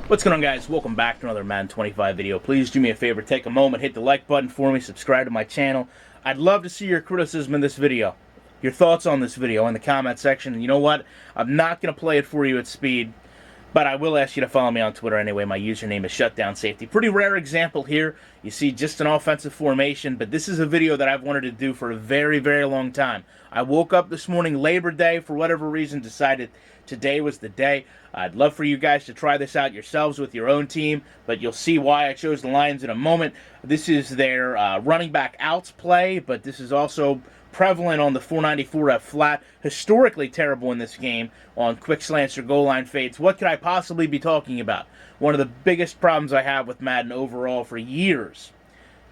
What's going on, guys? Welcome back to another Madden 25 video. Please do me a favor, take a moment, hit the like button for me, subscribe to my channel. I'd love to see your criticism in this video, your thoughts on this video in the comment section. And you know what? I'm not going to play it for you at speed, but I will ask you to follow me on Twitter anyway. My username is ShutdownSafety. Pretty rare example here. You see just an offensive formation, but this is a video that I've wanted to do for a very, very long time. I woke up this morning, Labor Day, for whatever reason, decided today was the day. I'd love for you guys to try this out yourselves with your own team, but you'll see why I chose the Lions in a moment. This is their running back outs play, but this is also prevalent on the 494 F flat. Historically terrible in this game on quick slants or goal line fades. What could I possibly be talking about? One of the biggest problems I have with Madden overall for years.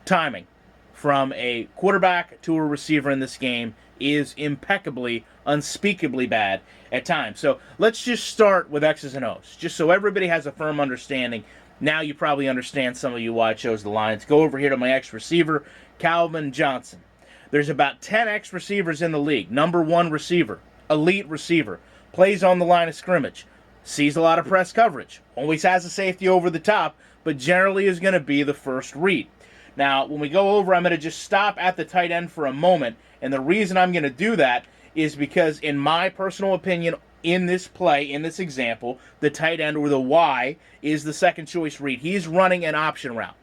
Timing from a quarterback to a receiver in this game is impeccably, unspeakably bad at times. So let's just start with X's and O's, just so everybody has a firm understanding. Now you probably understand, some of you, why I chose the Lions. Go over here to my X receiver, Calvin Johnson. There's about 10 X receivers in the league. Number one receiver, elite receiver, plays on the line of scrimmage, sees a lot of press coverage, always has a safety over the top, but generally is going to be the first read. Now, when we go over, I'm going to just stop at the tight end for a moment, and the reason I'm going to do that is because, in my personal opinion, in this play, in this example, the tight end, or the Y, is the second choice read. He's running an option route.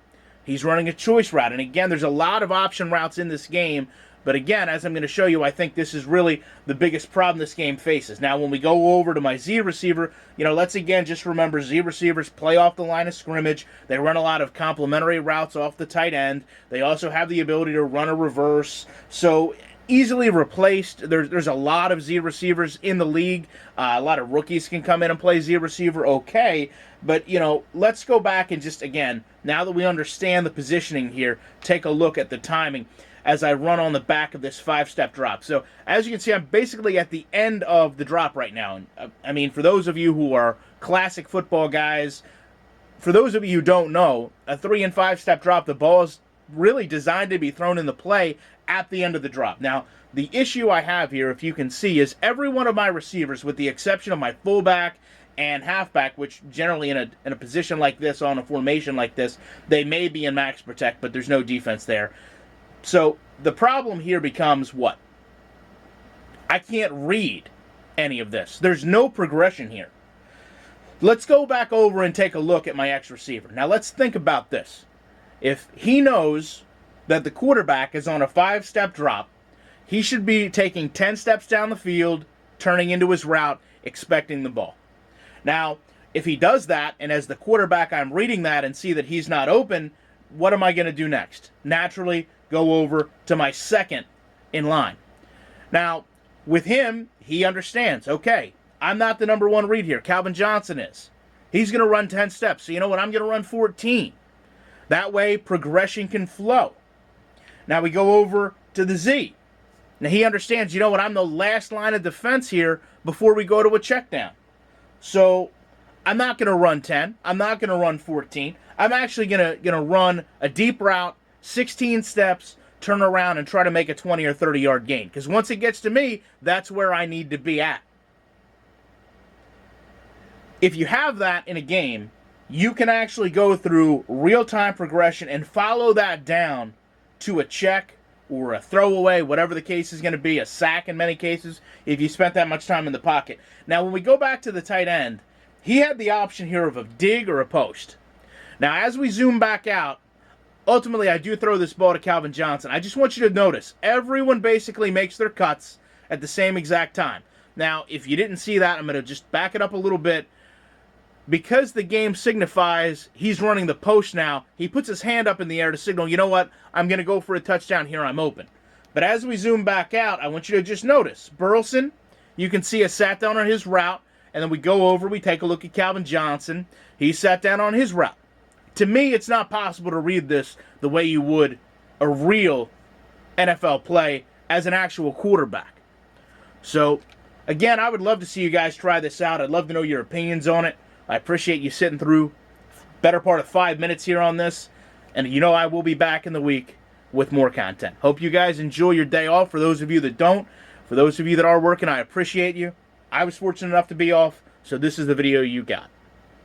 He's running a choice route. And again, there's a lot of option routes in this game. But again, as I'm going to show you, I think this is really the biggest problem this game faces. Now, when we go over to my Z receiver, let's again just remember Z receivers play off the line of scrimmage. They run a lot of complementary routes off the tight end. They also have the ability to run a reverse. So easily replaced. There's a lot of Z receivers in the league. A lot of rookies can come in and play Z receiver okay. But, let's go back and just, again, now that we understand the positioning here, take a look at the timing as I run on the back of this five-step drop. So, as you can see, I'm basically at the end of the drop right now. And I mean, for those of you who are classic football guys, for those of you who don't know, a 3- and 5-step drop, the ball is really designed to be thrown in the play at the end of the drop. Now, the issue I have here, if you can see, is every one of my receivers, with the exception of my fullback and halfback, which generally in a position like this, on a formation like this, they may be in max protect, but there's no defense there. So the problem here becomes what? I can't read any of this. There's no progression here. Let's go back over and take a look at my X receiver. Now let's think about this. If he knows that the quarterback is on a 5-step drop, he should be taking 10 steps down the field, turning into his route, expecting the ball. Now, if he does that, and as the quarterback I'm reading that and see that he's not open, what am I going to do next? Naturally, go over to my second in line. Now, with him, he understands, okay, I'm not the number one read here. Calvin Johnson is. He's going to run 10 steps. So you know what? I'm going to run 14. That way, progression can flow. Now we go over to the Z. Now he understands, you know what? I'm the last line of defense here before we go to a check down. So I'm not going to run 10. I'm not going to run 14. I'm actually going to run a deep route, 16 steps, turn around, and try to make a 20 or 30-yard gain. Because once it gets to me, that's where I need to be at. If you have that in a game, you can actually go through real-time progression and follow that down to a check or a throwaway, whatever the case is going to be, a sack in many cases, if you spent that much time in the pocket. Now, when we go back to the tight end, he had the option here of a dig or a post. Now, as we zoom back out, ultimately, I do throw this ball to Calvin Johnson. I just want you to notice, everyone basically makes their cuts at the same exact time. Now, if you didn't see that, I'm going to just back it up a little bit. Because the game signifies he's running the post now, he puts his hand up in the air to signal, you know what, I'm going to go for a touchdown here, I'm open. But as we zoom back out, I want you to just notice, Burleson, you can see, has sat down on his route, and then we go over, we take a look at Calvin Johnson. He sat down on his route. To me, it's not possible to read this the way you would a real NFL play as an actual quarterback. So, again, I would love to see you guys try this out. I'd love to know your opinions on it. I appreciate you sitting through better part of 5 minutes here on this. And I will be back in the week with more content. Hope you guys enjoy your day off. For those of you that don't, for those of you that are working, I appreciate you. I was fortunate enough to be off, so this is the video you got.